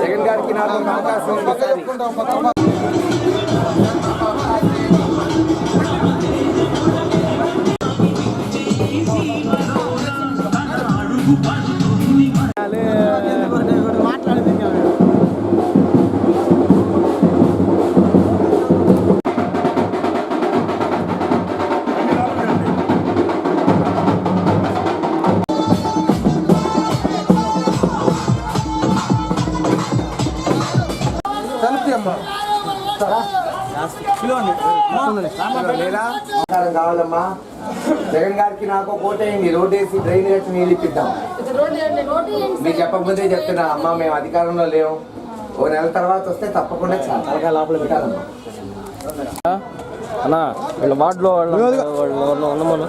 జగన్ గారికి నాకు అవకాశం కావాలమ్మా. జగన్ గారికి నాకు కోటేయండి, రోడ్డు వేసి డ్రైన్ కట్టి నీళ్ళు ఇప్పిద్దాం. మీరు చెప్పకపోతే చెప్తున్నా అమ్మా, మేము అధికారంలో లేవు, ఓ నెల తర్వాత వస్తే తప్పకుండా చాలా లోపల పెట్టాలమ్మా. అన్నా వీళ్ళ వార్డులో ఉన్నమను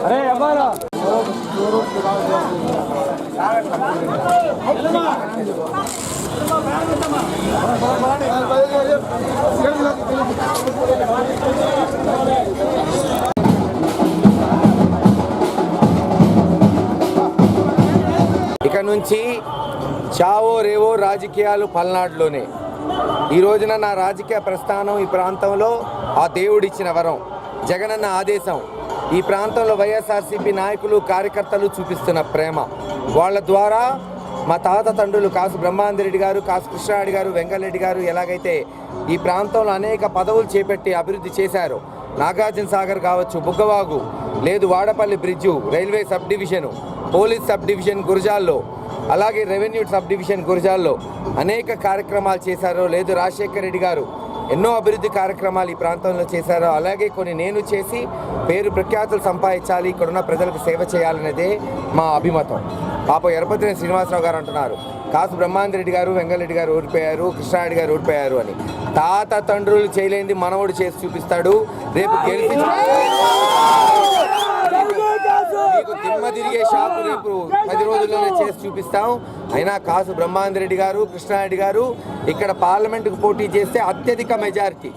అరే అబ్బారా ఇక నుంచి చావో రేవో రాజకీయాలు పల్నాడులోనే. ఈ రోజున నా రాజకీయ ప్రస్థానం ఈ ప్రాంతంలో ఆ దేవుడిచ్చిన వరం, జగనన్న ఆదేశం. ఈ ప్రాంతంలో వైఎస్ఆర్సీపీ నాయకులు కార్యకర్తలు చూపిస్తున్న ప్రేమ, వాళ్ళ ద్వారా మా తాత తండ్రులు కాసు బ్రహ్మాందరెడ్డి గారు, కాసు కృష్ణారెడ్డి గారు, వెంకటరెడ్డి గారు ఎలాగైతే ఈ ప్రాంతంలో అనేక పదవులు చేపట్టి అభివృద్ధి చేశారు. నాగార్జున సాగర్ కావచ్చు, బుగ్గవాగు, లేదు Vadapalli bridge, railway sub division, police sub division గురజాల్లో, అలాగే రెవెన్యూ సబ్ డివిజన్ గురజాల్లో అనేక కార్యక్రమాలు చేశారు. లేదు రాజశేఖర రెడ్డి గారు ఎన్నో అభివృద్ధి కార్యక్రమాలు ఈ ప్రాంతంలో చేశారు. అలాగే కొన్ని నేను చేసి పేరు ప్రఖ్యాతులు సంపాదించాలి, ఇక్కడున్న ప్రజలకు సేవ చేయాలనేదే మా అభిమతం. పాపం ఎరపతిని శ్రీనివాసరావు గారు అంటున్నారు కాసు బ్రహ్మాందరెడ్డి గారు, వెంకటరెడ్డి గారు ఓడిపోయారు, కృష్ణారెడ్డి గారు ఓడిపోయారు అని. తాత తండ్రులు చేయలేనిది మనవడు చేసి చూపిస్తాడు. రేపు గెలిచి మీకు దిమ్మ తిరిగే షాపు రేపు 10 రోజుల్లోనే చేసి చూపిస్తాం. అయినా కాసు బ్రహ్మాందరెడ్డి గారు, కృష్ణారెడ్డి గారు ఇక్కడ పార్లమెంటుకు పోటీ చేస్తే అత్యధిక మెజారిటీ,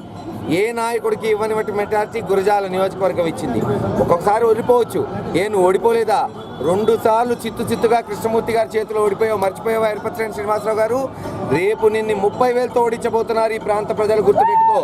ఏ నాయకుడికి ఇవ్వని మెజారిటీ గురజాల నియోజకవర్గం ఇచ్చింది. ఒక్కొక్కసారి ఓడిపోవచ్చు, నువ్వు ఓడిపోలేదా? 2 సార్లు చిత్తుగా కృష్ణమూర్తి గారి చేతిలో ఓడిపోయావు, మర్చిపోయావా ఎరపతిని శ్రీనివాసరావు గారు? రేపు నిన్ను 30,000తో ఓడించబోతున్నారు ఈ ప్రాంత ప్రజలు, గుర్తుపెట్టుకో.